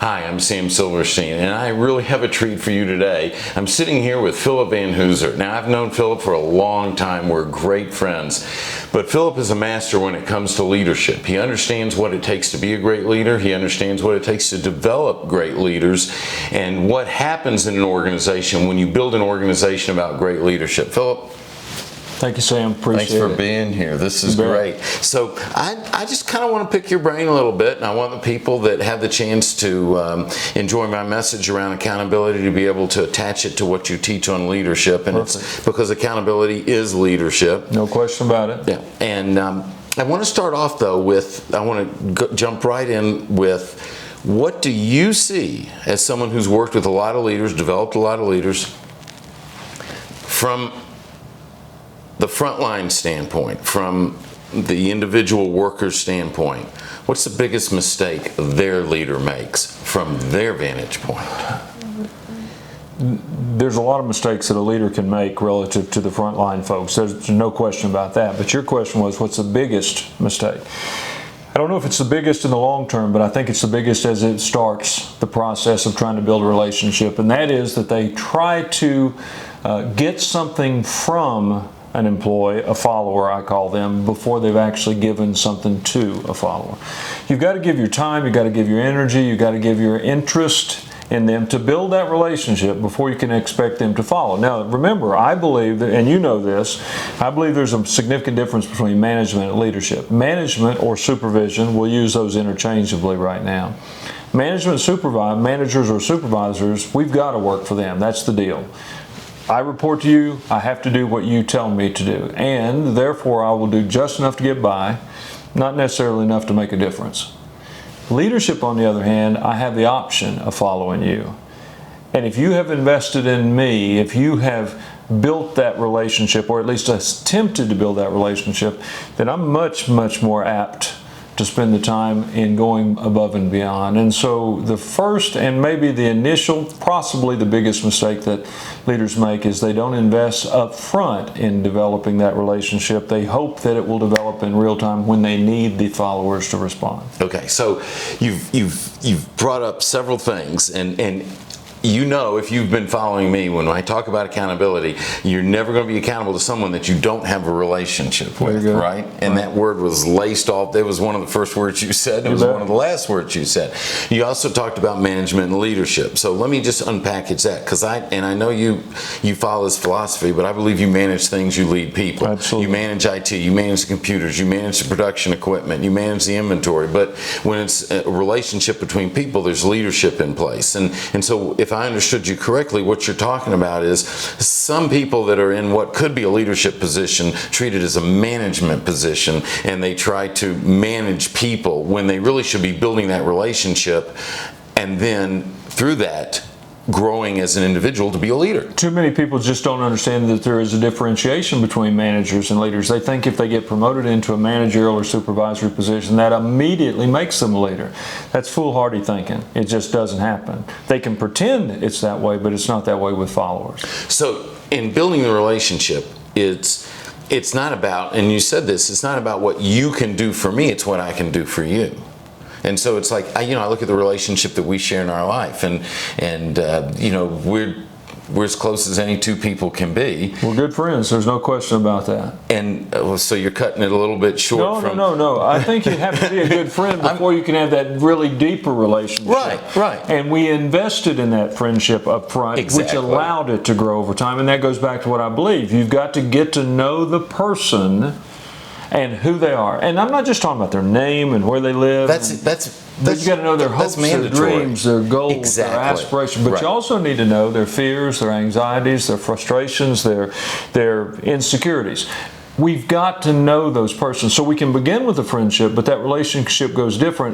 Hi, I'm Sam Silverstein, and I really have a treat for you today. I'm sitting here with Philip Van Hooser. Now, I've known Philip for a long time. We're great friends. But Philip is a master when it comes to leadership. He understands what it takes to be a great leader. He understands what it takes to develop great leaders and what happens in an organization when you build an organization about great leadership. Philip? Thank you, Sam. Appreciate it. Thanks for being here. This is great. So I just kind of want to pick your brain a little bit, and I want the people that have the chance to enjoy my message around accountability to be able to attach it to what you teach on leadership. And it's because accountability is leadership. No question about it. Yeah. And I want to start off, though, with, I want to jump right in with, what do you see as someone who's worked with a lot of leaders, developed a lot of leaders, from the frontline standpoint, from the individual worker's standpoint? What's the biggest mistake their leader makes from their vantage point? There's a lot of mistakes that a leader can make relative to the frontline folks. There's no question about that. But your question was, what's the biggest mistake? I don't know if it's the biggest in the long term, but I think it's the biggest as it starts the process of trying to build a relationship. And that is that they try to get something from an employee, a follower I call them, before they've actually given something to a follower. You've got to give your time, you've got to give your energy, you've got to give your interest in them to build that relationship before you can expect them to follow. Now remember, I believe that, and you know this, I believe there's a significant difference between management and leadership. Management or supervision, we'll use those interchangeably right now. Management, managers or supervisors, we've got to work for them. That's the deal. I report to you, I have to do what you tell me to do, and therefore I will do just enough to get by, not necessarily enough to make a difference. Leadership, on the other hand, I have the option of following you. And if you have invested in me, if you have built that relationship, or at least attempted to build that relationship, then I'm much, much more apt to spend the time in going above and beyond. And so the first and maybe the initial, possibly the biggest mistake that leaders make is they don't invest up front in developing that relationship. They hope that it will develop in real time when they need the followers to respond. Okay, so you've brought up several things, and you know, if you've been following me, when I talk about accountability, you're never going to be accountable to someone that you don't have a relationship with, right? And that word was laced off. That was one of the first words you said. It was one of the last words you said. You also talked about management and leadership. So let me just unpackage that, because I know you follow this philosophy, but I believe you manage things, you lead people. Absolutely. You manage IT, you manage the computers, you manage the production equipment, you manage the inventory. But when it's a relationship between people, there's leadership in place. And so if I understood you correctly, what you're talking about is some people that are in what could be a leadership position treat it as a management position, and they try to manage people when they really should be building that relationship, and then through that growing as an individual to be a leader. Too many people just don't understand that there is a differentiation between managers and leaders. They think if they get promoted into a managerial or supervisory position, that immediately makes them a leader. That's foolhardy thinking. It just doesn't happen. They can pretend it's that way, but it's not that way with followers. So in building the relationship, it's not about, and you said this, it's not about what you can do for me, it's what I can do for you. And so it's like, I look at the relationship that we share in our life, and we're as close as any two people can be. We're good friends. There's no question about that. And so you're cutting it a little bit short. No. I think you have to be a good friend before you can have that really deeper relationship. Right. And we invested in that friendship up front, which allowed it to grow over time. And that goes back to what I believe. You've got to get to know the person and who they are. And I'm not just talking about their name and where they live. But you got to know their hopes, their dreams, their goals, their aspirations. But you also need to know their fears, their anxieties, their frustrations, their insecurities. We've got to know those persons so we can begin with a friendship, but that relationship goes deeper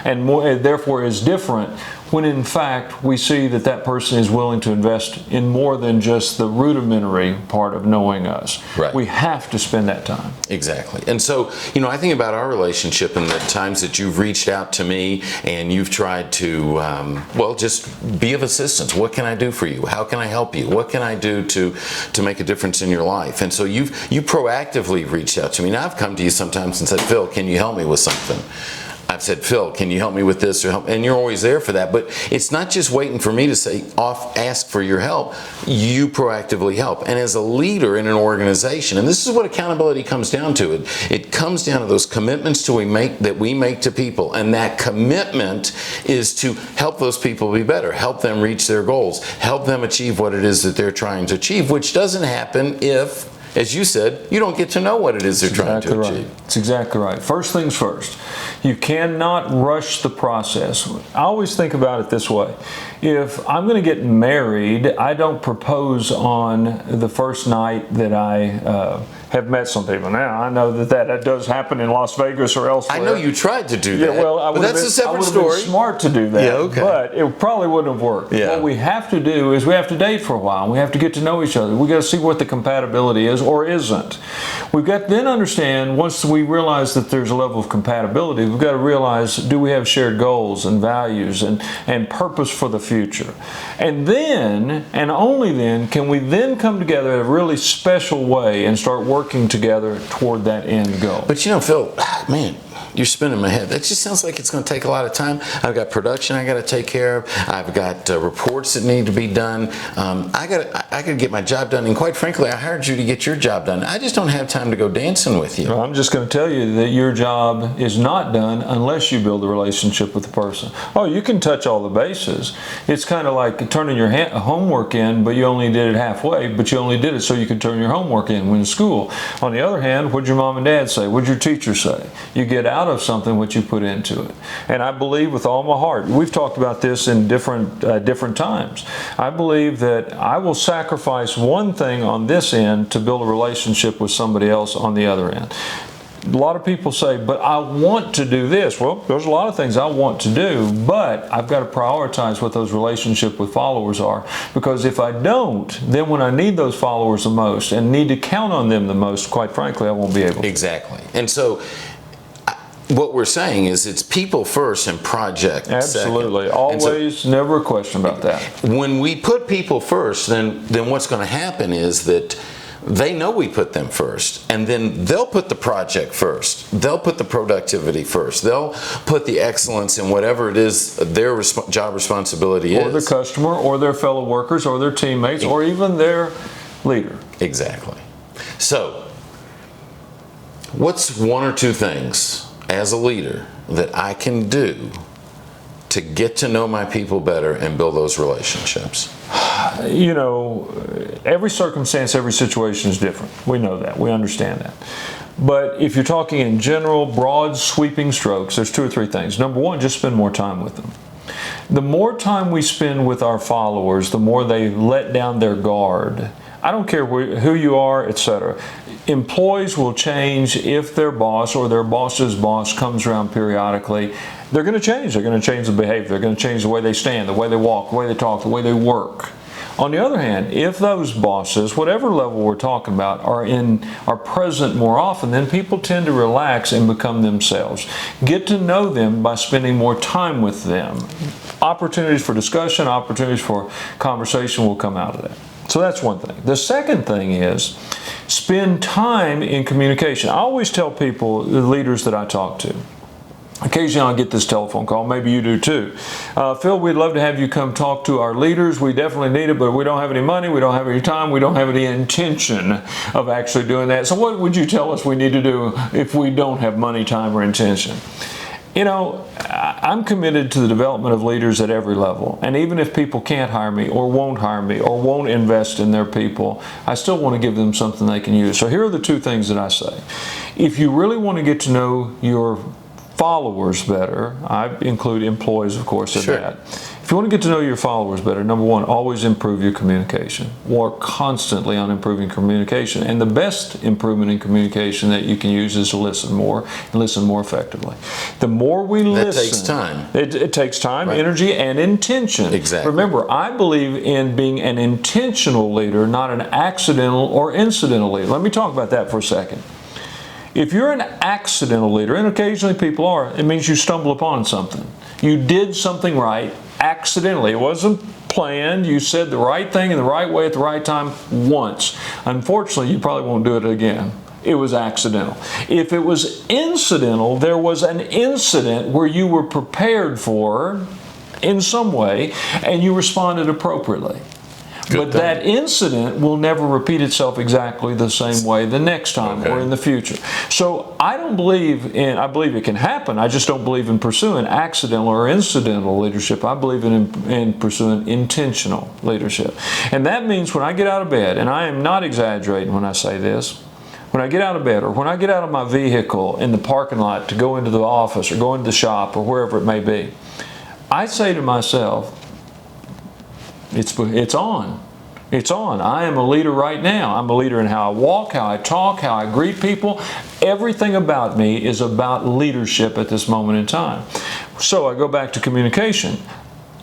and more, and therefore is different, when in fact we see that that person is willing to invest in more than just the rudimentary part of knowing us. Right. We have to spend that time. Exactly. And so, I think about our relationship and the times that you've reached out to me and you've tried to, just be of assistance. What can I do for you? How can I help you? What can I do to make a difference in your life? And so you proactively reached out to me. Now I've come to you sometimes and said, Phil, can you help me with something? I've said, Phil, can you help me with this or help? And you're always there for that. But it's not just waiting for me to ask for your help. You proactively help. And as a leader in an organization, and this is what accountability comes down to. It comes down to those commitments that we make to people. And that commitment is to help those people be better, help them reach their goals, help them achieve what it is that they're trying to achieve, which doesn't happen if, as you said, you don't get to know what it is they're trying to achieve. That's exactly right. First things first. You cannot rush the process. I always think about it this way. If I'm going to get married, I don't propose on the first night that I have met some people. Now, I know that does happen in Las Vegas or elsewhere. I know you tried to do that, well, but that's a separate story. I would have been smart to do that, yeah, okay. But it probably wouldn't have worked. Yeah. What we have to do is we have to date for a while. We have to get to know each other. We got to see what the compatibility is or isn't. We've got to then understand, once we realize that there's a level of compatibility, we've got to realize, do we have shared goals and values and purpose for the future? And then, and only then, can we then come together in a really special way and start working together toward that end goal. But Phil, man, you're spinning my head. That just sounds like it's going to take a lot of time. I've got production I got to take care of. I've got reports that need to be done. I got to get my job done. And quite frankly, I hired you to get your job done. I just don't have time to go dancing with you. Well, I'm just going to tell you that your job is not done unless you build a relationship with the person. Oh, you can touch all the bases. It's kind of like turning your homework in, but you only did it halfway, but you only did it so you could turn your homework in when in school. On the other hand, what'd your mom and dad say? What'd your teacher say? You get out of something what you put into it. And I believe with all my heart, we've talked about this in different times. I believe that I will sacrifice one thing on this end to build a relationship with somebody else on the other end. A lot of people say, but I want to do this. Well, there's a lot of things I want to do, but I've got to prioritize what those relationships with followers are. Because if I don't, then when I need those followers the most and need to count on them the most, quite frankly, I won't be able to. Exactly. And so what we're saying is it's people first and project Absolutely. second. Always, never a question about that. When we put people first, then what's going to happen is that they know we put them first, and then they'll put the project first. They'll put the productivity first. They'll put the excellence in whatever it is their job responsibility is. Or the customer, or their fellow workers, or their teammates, or even their leader. Exactly. So, what's one or two things as a leader that I can do to get to know my people better and build those relationships? Every circumstance, every situation is different. We know that. We understand that. But if you're talking in general, broad, sweeping strokes, there's two or three things. Number one, just spend more time with them. The more time we spend with our followers, the more they let down their guard. I don't care who you are, etc. Employees will change if their boss or their boss's boss comes around periodically. They're going to change. They're going to change the behavior. They're going to change the way they stand, the way they walk, the way they talk, the way they work. On the other hand, if those bosses, whatever level we're talking about, are present more often, then people tend to relax and become themselves. Get to know them by spending more time with them. Opportunities for discussion, opportunities for conversation will come out of that. So that's one thing. The second thing is spend time in communication. I always tell people, the leaders that I talk to, occasionally I'll get this telephone call, maybe you do too. Phil, we'd love to have you come talk to our leaders. We definitely need it, but we don't have any money, we don't have any time, we don't have any intention of actually doing that. So what would you tell us we need to do if we don't have money, time, or intention? I'm committed to the development of leaders at every level. And even if people can't hire me or won't invest in their people, I still want to give them something they can use. So here are the two things that I say. If you really want to get to know your followers better, I include employees, of course, in that. If you want to get to know your followers better, number one, always improve your communication. Work constantly on improving communication. And the best improvement in communication that you can use is to listen more and listen more effectively. The more we listen... That takes time. It takes time, right, energy, and intention. Exactly. Remember, I believe in being an intentional leader, not an accidental or incidental leader. Let me talk about that for a second. If you're an accidental leader, and occasionally people are, it means you stumble upon something. You did something right accidentally. It wasn't planned. You said the right thing in the right way at the right time once. Unfortunately, you probably won't do it again. it was accidental. If it was incidental, there was an incident where you were prepared for in some way and you responded appropriately. But that incident will never repeat itself exactly the same way the next time or in the future. So I believe it can happen. I just don't believe in pursuing accidental or incidental leadership. I believe in pursuing intentional leadership. And that means when I get out of bed, and I am not exaggerating when I say this, when I get out of bed or when I get out of my vehicle in the parking lot to go into the office or go into the shop or wherever it may be, I say to myself, it's on. It's on. I am a leader right now. I'm a leader in how I walk, how I talk, how I greet people. Everything about me is about leadership at this moment in time. So I go back to communication.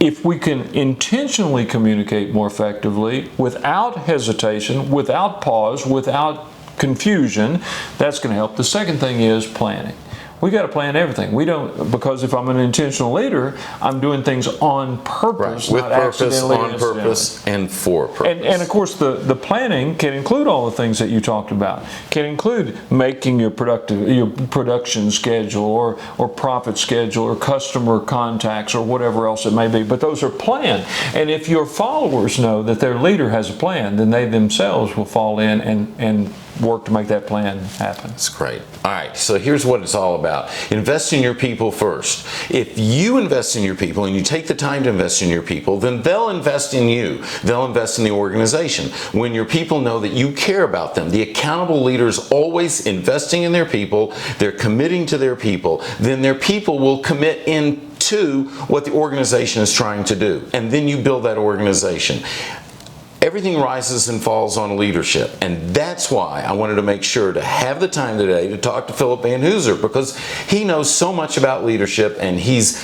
If we can intentionally communicate more effectively, without hesitation, without pause, without confusion, that's going to help. The second thing is planning. We got to plan everything. We don't, because if I'm an intentional leader, I'm doing things on purpose, with not purpose, accidentally, on purpose, and for purpose. And of course, the planning can include all the things that you talked about. Can include making your production schedule or profit schedule or customer contacts or whatever else it may be. But those are planned. And if your followers know that their leader has a plan, then they themselves will fall in and work to make that plan happen. That's great. All right, so here's what it's all about. Invest in your people first. If you invest in your people and you take the time to invest in your people, then they'll invest in you. They'll invest in the organization. When your people know that you care about them, the accountable leader is always investing in their people, they're committing to their people, then their people will commit into what the organization is trying to do. And then you build that organization. Everything rises and falls on leadership, and that's why I wanted to make sure to have the time today to talk to Philip Van Hooser, because he knows so much about leadership, and he's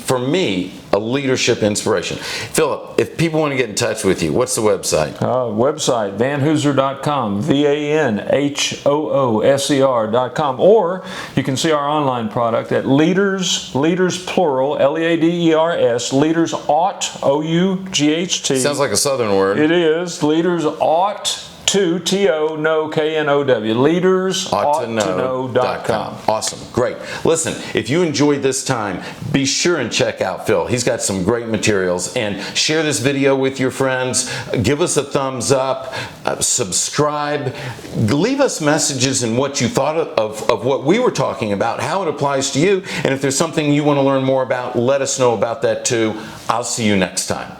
for me, a leadership inspiration. Philip, if people want to get in touch with you, what's the website? Website, vanhooser.com, VANHOOSER.com, or you can see our online product at leaders plural, LEADERS, leaders ought, OUGHT. Sounds like a southern word. It is, leaders ought to, T-O-Know, K-N-O-W, leadersoughtoknow.com. Awesome. Great. Listen, if you enjoyed this time, be sure and check out Phil. He's got some great materials, and share this video with your friends. Give us a thumbs up, subscribe, leave us messages in what you thought of what we were talking about, how it applies to you, and if there's something you want to learn more about, let us know about that too. I'll see you next time.